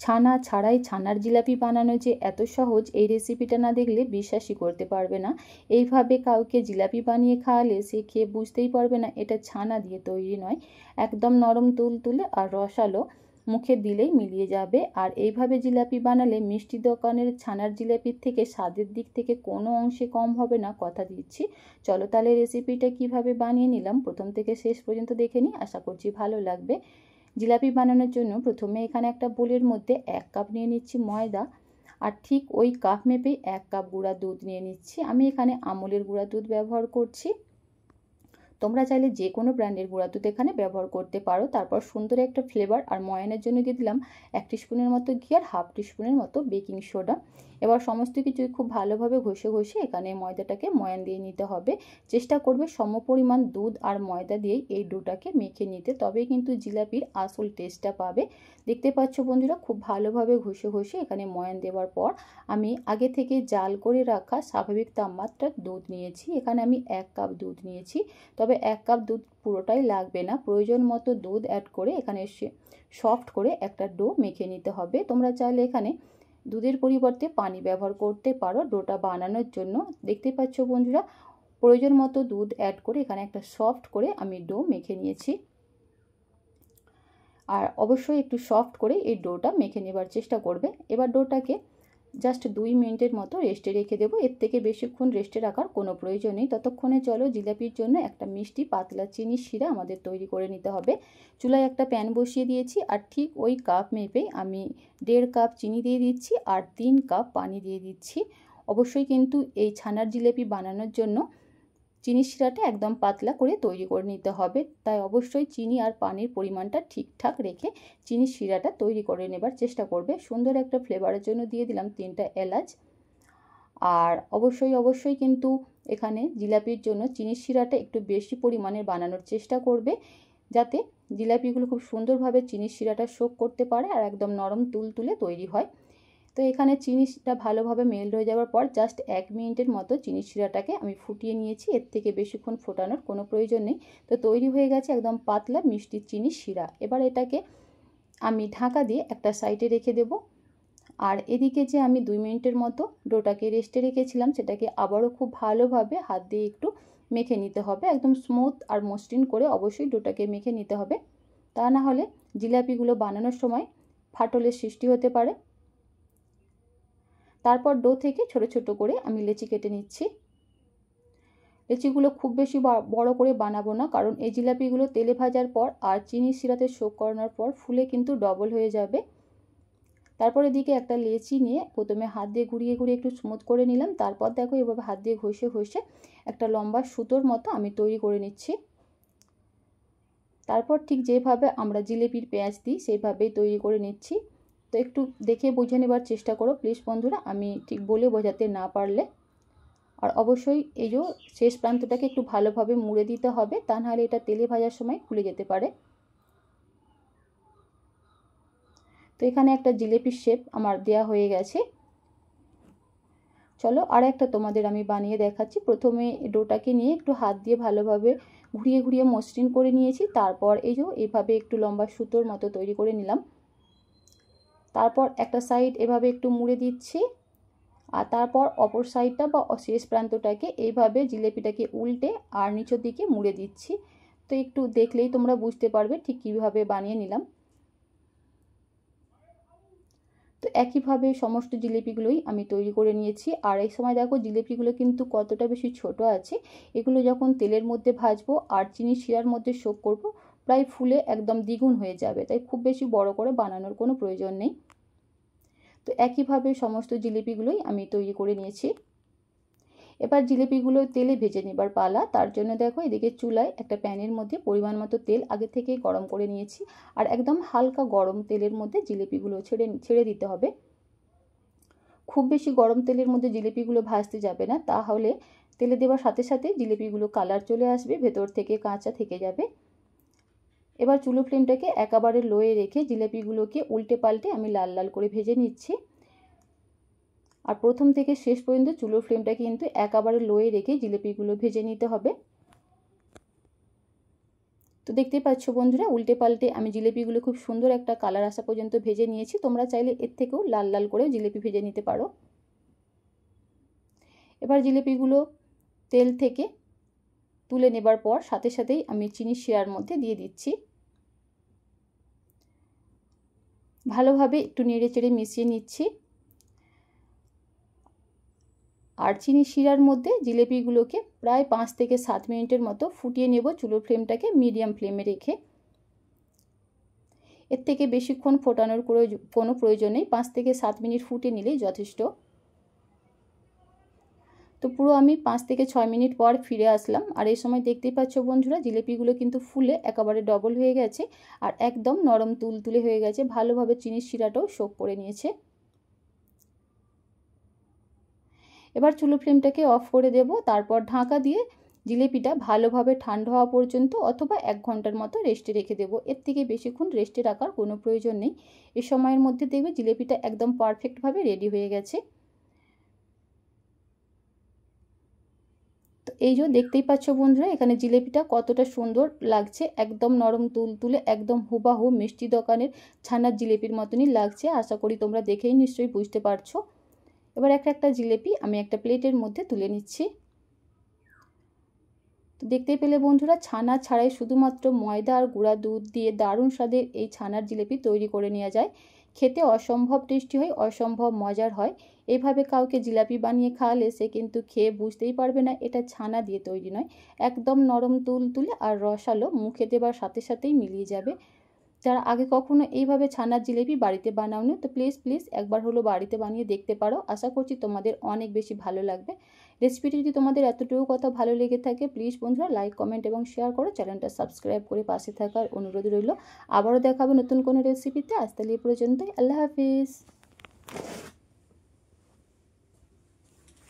ছানা ছাড়াই ছানার জিলাপি বানানো যে এত সহজ, এই রেসিপিটা না দেখলে বিশ্বাসই করতে পারবে না। এইভাবে কাউকে জিলাপি বানিয়ে খাওয়ালে সে খেয়ে বুঝতেই পারবে না এটা ছানা দিয়ে তৈরি নয়। একদম নরম তুলতুলে আর রসালো, মুখে দিলেই মিলিয়ে যাবে। আর এইভাবে জিলাপি বানালে মিষ্টি দোকানের ছানার জিলাপির থেকে স্বাদের দিক থেকে কোনো অংশে কম হবে না, কথা দিচ্ছি। চলো তাহলে রেসিপিটা কিভাবে বানিয়ে নিলাম প্রথম থেকে শেষ পর্যন্ত দেখে নিই, আশা করছি ভালো লাগবে। জিলাপি বানানোর জন্য প্রথমে এখানে একটা বোলের মধ্যে 1 কাপ নিয়ে নিচ্ছি ময়দা, আর ঠিক ওই কাপ মেপেই 1 কাপ গুঁড়া দুধ নিয়ে নিচ্ছি। আমি এখানে আমুলের গুঁড়া দুধ ব্যবহার করছি, তোমরা চাইলে যে কোনো ব্র্যান্ডের গুঁড়া দুধ এখানে ব্যবহার করতে পারো। তারপর সুন্দর একটা ফ্লেভার আর ময়ানের জন্য দিয়ে দিলাম 1 টিস্পুনের মতো ঘি আর 1/2 টিস্পুনের মতো বেকিং সোডা। এবার সমস্ত কিছুই খুব ভালোভাবে ঘষে ঘষে এখানে ময়দাটাকে ময়ান দিয়ে নিতে হবে। চেষ্টা করবে সমপরিমাণ দুধ আর ময়দা দিয়েই এই ডোটাকে মেখে নিতে, তবেই কিন্তু জিলাপির আসল টেস্টটা পাবে। দেখতে পাচ্ছ বন্ধুরা, খুব ভালোভাবে ঘষে ঘষে এখানে ময়ান দেওয়ার পর আমি আগে থেকে জাল করে রাখা স্বাভাবিক তাপমাত্রার দুধ নিয়েছি। এখানে আমি 1 কাপ দুধ নিয়েছি, তবে 1 কাপ দুধ পুরোটাই লাগবে না, প্রয়োজন মতো দুধ অ্যাড করে এখানে সফট করে একটা ডো মেখে নিতে হবে। তোমরা চাইলে এখানে দুধের পরিবর্তে পানি ব্যবহার করতে পারো ডোটা বানানোর জন্য। দেখতে পাচ্ছ বন্ধুরা, প্রয়োজন মতো দুধ অ্যাড করে এখানে একটা সফট করে আমি ডো মেখে নিয়েছি। আর অবশ্যই একটু সফট করে এই ডোটা মেখে নেবার চেষ্টা করবে। এবার ডোটাকে জাস্ট 2 মিনিটের মতো রেস্টে রেখে দেবো, এর থেকে বেশিক্ষণ রেস্টে রাখার কোনো প্রয়োজন নেই। ততক্ষণে চলো জিলাপির জন্য একটা মিষ্টি পাতলা চিনির শিরা আমাদের তৈরি করে নিতে হবে। চুলায় একটা প্যান বসিয়ে দিয়েছি, আর ঠিক ওই কাপ মেপে আমি 1.5 কাপ চিনি দিয়ে দিচ্ছি আর 3 কাপ পানি দিয়ে দিচ্ছি। অবশ্যই কিন্তু এই ছানার জিলাপি বানানোর জন্য চিনির শিরাটা একদম পাতলা করে তৈরি করে নিতে হবে, তাই অবশ্যই চিনি আর পানির পরিমাণটা ঠিকঠাক রেখে চিনির শিরাটা তৈরি করে নেবার চেষ্টা করবে। সুন্দর একটা ফ্লেভারের জন্য দিয়ে দিলাম 3টা এলাচ। আর অবশ্যই কিন্তু এখানে জিলাপির জন্য চিনির শিরাটা একটু বেশি পরিমাণে বানানোর চেষ্টা করবে, যাতে জিলাপিগুলো খুব সুন্দরভাবে চিনির শিরাটা সোক করতে পারে আর একদম নরম তুলতুলে তৈরি হয়। তো এখানে চিনিটা ভালোভাবে মেল্ট হয়ে যাওয়ার পর জাস্ট 1 মিনিটের মতো চিনির শিরাটাকে আমি ফুটিয়ে নিয়েছি, এর থেকে বেশিক্ষণ ফোটানোর কোনো প্রয়োজন নেই। তো তৈরি হয়ে গেছে একদম পাতলা মিষ্টি চিনির শিরা। এবার এটাকে আমি ঢাকা দিয়ে একটা সাইডে রেখে দেব। আর এদিকে যে আমি 2 মিনিটের মতো ডোটাকে রেস্টে রেখেছিলাম, সেটাকে আবারও খুব ভালোভাবে হাত দিয়ে একটু মেখে নিতে হবে, একদম স্মুথ আর মসৃণ করে অবশ্যই ডোটাকে মেখে নিতে হবে, তা না হলে জিলাপিগুলো বানানোর সময় ফাটলের সৃষ্টি হতে পারে। তারপর ডো থেকে ছোট ছোট করে আমি লেচি কেটে নিচ্ছি। লেচিগুলো খুব বেশি বড় করে বানাবো না, কারণ এই জিলাপিগুলো তেলে ভাজার পর আর চিনির শিরাতে সোক করানোর পর ফুলে কিন্তু ডবল হয়ে যাবে। তারপর এদিকে একটা লেচি নিয়ে প্রথমে হাত দিয়ে ঘুরিয়ে ঘুরিয়ে একটু স্মুথ করে নিলাম, তারপর দেখো এভাবে হাত দিয়ে ঘষে ঘষে একটা লম্বা সুতোর মতো আমি তৈরি করে নিচ্ছি। তারপর ঠিক যেভাবে আমরা জিলিপির পেঁয়াজ দিই সেইভাবেই তৈরি করে নিচ্ছি। তো একটু দেখে বুঝে নেবার চেষ্টা করো প্লিজ বন্ধুরা, আমি ঠিক বলে বোঝাতে না পারলে। আর অবশ্যই এই যে শেষ প্রান্তটাকে একটু ভালোভাবে মুড়ে দিতে হবে, তা নাহলে এটা তেলে ভাজার সময় খুলে যেতে পারে। তো এখানে একটা জিলিপির শেপ আমার দেয়া হয়ে গেছে। চলো আর একটা তোমাদের আমি বানিয়ে দেখাচ্ছি। প্রথমে ডোটাকে নিয়ে একটু হাত দিয়ে ভালোভাবে ঘুরিয়ে ঘুরিয়ে মসৃণ করে নিয়েছি, তারপর এই যে এইভাবে একটু লম্বা সুতোর মতো তৈরি করে নিলাম। তারপর একটা সাইড এভাবে একটু মুড়ে দিচ্ছি, আর তারপর অপর সাইডটা বা শেষ প্রান্তটাকে এইভাবে জিলিপিটাকে উল্টে আর নিচের দিকে মুড়ে দিচ্ছি। তো একটু দেখলেই তোমরা বুঝতে পারবে ঠিক কীভাবে বানিয়ে নিলাম। তো একইভাবে সমস্ত জিলিপিগুলোই আমি তৈরি করে নিয়েছি। আর এই সময় দেখো জিলিপিগুলো কিন্তু কতটা বেশি ছোট আছে, এগুলো যখন তেলের মধ্যে ভাজবো আর চিনি শিরার মধ্যে সোক করব, প্রায় ফুলে একদম দ্বিগুণ হয়ে যাবে, তাই খুব বেশি বড় করে বানানোর কোনো প্রয়োজন নেই। তো একইভাবে সমস্ত জিলিপিগুলোই আমি তৈরি করে নিয়েছি। এবার জিলিপিগুলো তেলে ভেজে নেবার পালা। তার জন্য দেখো এদিকে চুলায় একটা প্যানের মধ্যে পরিমাণ মতো তেল আগে থেকেই গরম করে নিয়েছি, আর একদম হালকা গরম তেলের মধ্যে জিলিপিগুলো ছেড়ে দিতে হবে। খুব বেশি গরম তেলের মধ্যে জিলিপিগুলো ভাজতে যাবে না, তাহলে তেলে দেওয়ার সাথে সাথে জিলিপিগুলো কালার চলে আসবে, ভেতর থেকে কাঁচা থেকে যাবে। এবার চুলো ফ্লেমটাকে একেবারে লোয়ে রেখে জিলিপিগুলোকে উল্টে পাল্টে আমি লাল লাল করে ভেজে নিচ্ছি। আর প্রথম থেকে শেষ পর্যন্ত চুলোর ফ্লেমটা কিন্তু একেবারে লোয়ে রেখে জিলিপিগুলো ভেজে নিতে হবে। তো দেখতেই পাচ্ছ বন্ধুরা, উল্টে পাল্টে আমি জিলিপিগুলো খুব সুন্দর একটা কালার আসা পর্যন্ত ভেজে নিয়েছি। তোমরা চাইলে এর থেকেও লাল লাল করেও জিলিপি ভেজে নিতে পারো। এবার জিলিপিগুলো তেল থেকে তুলে নেবার পর সাথে সাথেই আমি চিনি শিরার মধ্যে দিয়ে দিচ্ছি। ভালোভাবে একটু নেড়ে চেড়ে মিশিয়ে নিচ্ছি। আর চিনি শিরার মধ্যে জিলিপিগুলোকে প্রায় 5 থেকে 7 মিনিটের মতো ফুটিয়ে নেব, চুলোর ফ্লেমটাকে মিডিয়াম ফ্লেমে রেখে। এর থেকে বেশিক্ষণ ফোটানোর কোনো প্রয়োজন নেই, 5 থেকে 7 মিনিট ফুটিয়ে নিলেই যথেষ্ট। তো পুরো আমি 5 থেকে 6 মিনিট পর ফিরে আসলাম। আর এই সময় দেখতেই পাচ্ছ বন্ধুরা, জিলিপিগুলো কিন্তু ফুলে একেবারে ডবল হয়ে গেছে আর একদম নরম তুলতুলে হয়ে গেছে, ভালোভাবে চিনির শিরাটাও সোক করে নিয়েছে। এবার চুলো ফ্লেমটাকে অফ করে দেব, তারপর ঢাকা দিয়ে জিলিপিটা ভালোভাবে ঠান্ডা হওয়া পর্যন্ত অথবা 1 ঘন্টার মতো রেস্টে রেখে দেব। এর থেকে বেশিক্ষণ রেস্টে রাখার কোনো প্রয়োজন নেই। এই সময়ের মধ্যে দেখবে জিলিপিটা একদম পারফেক্টভাবে রেডি হয়ে গেছে। তো এই যে দেখতেই পাচ্ছ বন্ধুরা, এখানে জিলিপিটা কতটা সুন্দর লাগছে, একদম নরম তুলতুলে, একদম হুবাহু মিষ্টি দোকানের ছানার জিলিপির মতনই লাগছে। আশা করি তোমরা দেখেই নিশ্চয়ই বুঝতে পারছো। এবার একটা জিলিপি আমি একটা প্লেটের মধ্যে তুলে নিচ্ছি। তো দেখতেই পেলে বন্ধুরা, ছানা ছাড়াই শুধুমাত্র ময়দা আর গুঁড়া দুধ দিয়ে দারুণ স্বাদের এই ছানার জিলিপি তৈরি করে নেওয়া যায়। খেতে অসম্ভব টেস্টি হয়, অসম্ভব মজার হয়। এইভাবে কাউকে জিলাপি বানিয়ে খাওয়ালে সে কিন্তু খেয়ে বুঝতেই পারবে না এটা ছানা দিয়ে তৈরি নয়। একদম নরম তুলতুলে আর রসালো, মুখে দেবার সাথে সাথেই মিলিয়ে যাবে। যারা আগে কখনো এইভাবে ছানার জিলিপি বাড়িতে বানাওনি, তো প্লিজ একবার হলো বাড়িতে বানিয়ে দেখতে পারো। আশা করছি তোমাদের অনেক বেশি ভালো লাগবে। রেসিপিটি যদি তোমাদের এতটুকু কথা ভালো লেগে থাকে, প্লিজ বন্ধুরা লাইক, কমেন্ট এবং শেয়ার করো। চ্যানেলটা সাবস্ক্রাইব করে পাশে থাকার অনুরোধ রইল। আবারও দেখাবো নতুন কোনো রেসিপিতে। আজ তাহলে এই পর্যন্তই। আল্লাহ হাফিজ।